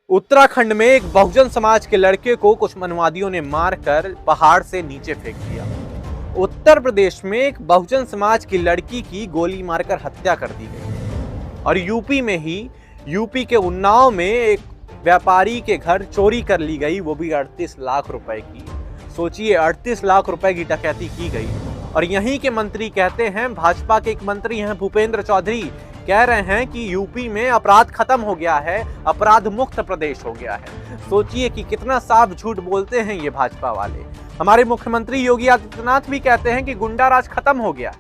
उत्तराखंड में एक बहुजन समाज के लड़के को कुछ माओवादियों ने मारकर पहाड़ से नीचे फेंक दिया। उत्तर प्रदेश में एक बहुजन समाज की लड़की की गोली मारकर हत्या कर दी गई। और यूपी के उन्नाव में एक व्यापारी के घर चोरी कर ली गई, वो भी 38 लाख रुपए की। सोचिए, 38 लाख रुपए की डकैती की गई। और यहीं के मंत्री कहते हैं, भाजपा के एक मंत्री हैं भूपेंद्र चौधरी, कह रहे हैं कि यूपी में अपराध खत्म हो गया है, अपराध मुक्त प्रदेश हो गया है। सोचिए कि कितना साफ झूठ बोलते हैं ये भाजपा वाले। हमारे मुख्यमंत्री योगी आदित्यनाथ भी कहते हैं कि गुंडा राज खत्म हो गया।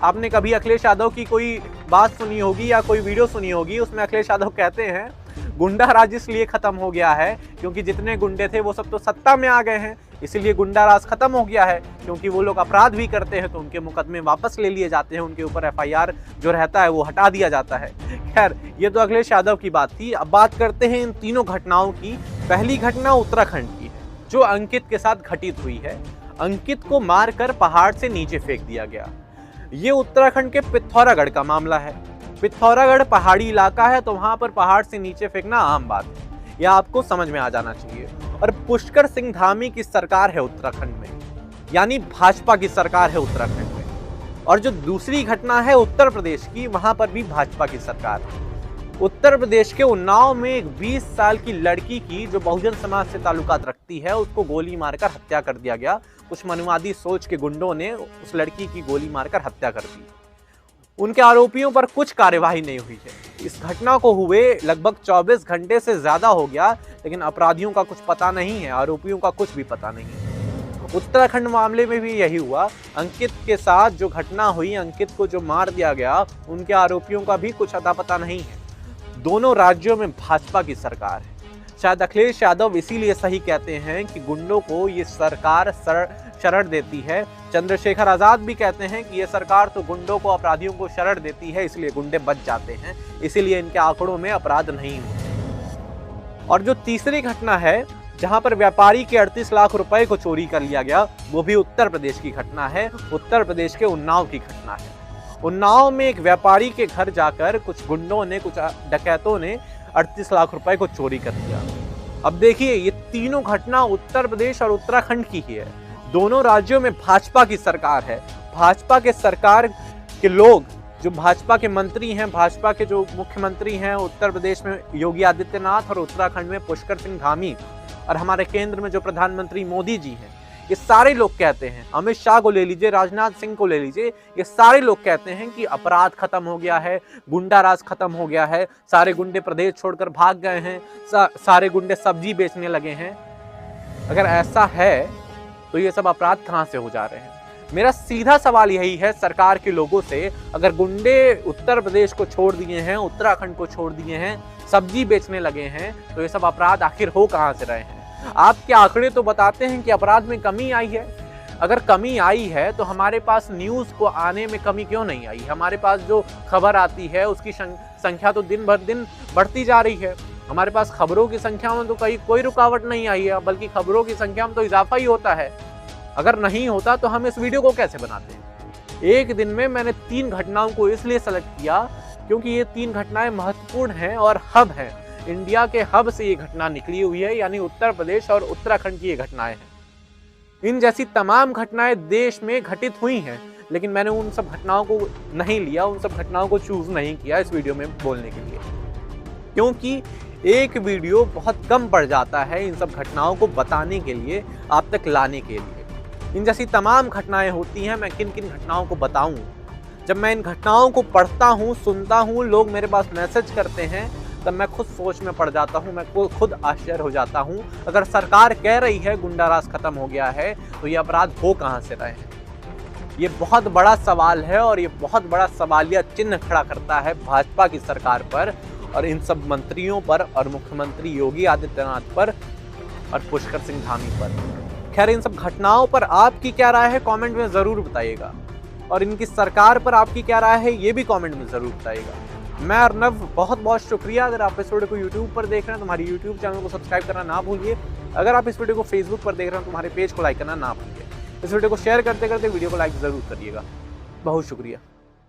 आपने कभी अखिलेश यादव की कोई बात सुनी होगी या कोई वीडियो सुनी होगी, उसमें अखिलेश यादव कहते हैं गुंडा राज इसलिए खत्म हो गया है क्योंकि जितने गुंडे थे वो सब तो सत्ता में आ गए हैं, इसीलिए गुंडा राज खत्म हो गया है। क्योंकि वो लोग अपराध भी करते हैं तो उनके मुकदमे वापस ले लिए जाते हैं, उनके ऊपर FIR जो रहता है वो हटा दिया जाता है। खैर, ये तो अखिलेश यादव की बात थी। अब बात करते हैं इन तीनों घटनाओं की। पहली घटना उत्तराखंड की है, जो अंकित के साथ घटित हुई है। अंकित को मारकर पहाड़ से नीचे फेंक दिया गया। ये उत्तराखंड के पिथौरागढ़ का मामला है। पिथौरागढ़ पहाड़ी इलाका है, तो वहां पर पहाड़ से नीचे फेंकना आम बात है, यह आपको समझ में आ जाना चाहिए। और पुष्कर सिंह धामी की सरकार है उत्तराखंड में, यानी भाजपा की सरकार है उत्तराखंड में। और जो दूसरी घटना है उत्तर प्रदेश की, वहां पर भी भाजपा की सरकार है। उत्तर प्रदेश के उन्नाव में एक 20 साल की लड़की की, जो बहुजन समाज से ताल्लुकात रखती है, उसको गोली मारकर हत्या कर दिया गया। कुछ मनुवादी सोच के गुंडों ने उस लड़की की गोली मारकर हत्या कर दी। उनके आरोपियों पर कुछ कार्यवाही नहीं हुई है। इस घटना को हुए लगभग 24 घंटे से ज्यादा हो गया, लेकिन अपराधियों का कुछ पता नहीं है, आरोपियों का कुछ भी पता नहीं है। उत्तराखंड मामले में भी यही हुआ। अंकित के साथ जो घटना हुई, अंकित को जो मार दिया गया, उनके आरोपियों का भी कुछ अता पता नहीं है। दोनों राज्यों में भाजपा की सरकार है। शायद अखिलेश यादव इसीलिए सही कहते हैं कि गुंडों को ये सरकार शरण देती है। चंद्रशेखर आजाद भी कहते हैं कि ये सरकार तो गुंडों को, अपराधियों को शरण देती है, इसलिए गुंडे बच जाते हैं, इसीलिए इनके आंकड़ों में अपराध नहीं होते। और जो तीसरी घटना है, जहां पर व्यापारी के 38 लाख रुपए को चोरी कर लिया गया, वो भी उत्तर प्रदेश की घटना है। उत्तर प्रदेश के उन्नाव की घटना है। उन्नाव में एक व्यापारी के घर जाकर कुछ गुंडों ने, कुछ डकैतों ने 38 लाख रुपए को चोरी कर लिया। अब देखिए, ये तीनों घटना उत्तर प्रदेश और उत्तराखंड की ही है। दोनों राज्यों में भाजपा की सरकार है। भाजपा के सरकार के लोग, जो भाजपा के मंत्री हैं, भाजपा के जो मुख्यमंत्री हैं, उत्तर प्रदेश में योगी आदित्यनाथ और उत्तराखंड में पुष्कर सिंह धामी, और हमारे केंद्र में जो प्रधानमंत्री मोदी जी हैं, ये सारे लोग कहते हैं, अमित शाह को ले लीजिए, राजनाथ सिंह को ले लीजिए, ये सारे लोग कहते हैं कि अपराध खत्म हो गया है, गुंडा राज खत्म हो गया है, सारे गुंडे प्रदेश छोड़कर भाग गए हैं, सारे गुंडे सब्जी बेचने लगे हैं। अगर ऐसा है तो ये सब अपराध कहां से हो जा रहे हैं? मेरा सीधा सवाल यही है सरकार के लोगों से, अगर गुंडे उत्तर प्रदेश को छोड़ दिए हैं, उत्तराखंड को छोड़ दिए हैं, सब्जी बेचने लगे हैं, तो ये सब अपराध आखिर हो कहां से रहे हैं? आपके आंकड़े तो बताते हैं कि अपराध में कमी आई है। अगर कमी आई है तो हमारे पास न्यूज़ को आने में कमी क्यों नहीं आई? हमारे पास जो खबर आती है उसकी संख्या तो दिन भर दिन बढ़ती जा रही है। हमारे पास खबरों की संख्या में तो कोई रुकावट नहीं आई है, बल्कि खबरों की संख्या में तो इजाफा ही होता है। अगर नहीं होता तो हम इस वीडियो को कैसे बनाते हैं? एक दिन में मैंने 3 घटनाओं को इसलिए सेलेक्ट किया क्योंकि ये 3 घटनाएं महत्वपूर्ण हैं और हब हैं। इंडिया के हब से ये घटना निकली हुई है, यानी उत्तर प्रदेश और उत्तराखंड की ये घटनाएं हैं। इन जैसी तमाम घटनाएं देश में घटित हुई हैं, लेकिन मैंने उन सब घटनाओं को नहीं लिया, उन सब घटनाओं को चूज नहीं किया इस वीडियो में बोलने के लिए, क्योंकि एक वीडियो बहुत कम पड़ जाता है इन सब घटनाओं को बताने के लिए, आप तक लाने के लिए। इन जैसी तमाम घटनाएं होती हैं, मैं किन किन घटनाओं को बताऊं? जब मैं इन घटनाओं को पढ़ता हूं, सुनता हूं, लोग मेरे पास मैसेज करते हैं, तब मैं खुद सोच में पड़ जाता हूं, मैं खुद आश्चर्य हो जाता हूं। अगर सरकार कह रही है गुंडा राज खत्म हो गया है, तो ये अपराध हो कहां से रहे हैं? ये बहुत बड़ा सवाल है और ये बहुत बड़ा सवालिया चिन्ह खड़ा करता है भाजपा की सरकार पर और इन सब मंत्रियों पर और मुख्यमंत्री योगी आदित्यनाथ पर और पुष्कर सिंह धामी पर। खैर, इन सब घटनाओं पर आपकी क्या राय है, कमेंट में जरूर बताइएगा। और इनकी सरकार पर आपकी क्या राय है, ये भी कमेंट में जरूर बताइएगा। मैं अर्नव, बहुत बहुत शुक्रिया। अगर आप इस वीडियो को यूट्यूब पर देख रहे हैं तो हमारी यूट्यूब चैनल को सब्सक्राइब करना ना भूलिए। अगर आप इस वीडियो को फेसबुक पर देख रहे हैं तो हमारे पेज को लाइक करना ना भूलिए। इस वीडियो को शेयर करते करते वीडियो को लाइक जरूर करिएगा। बहुत शुक्रिया।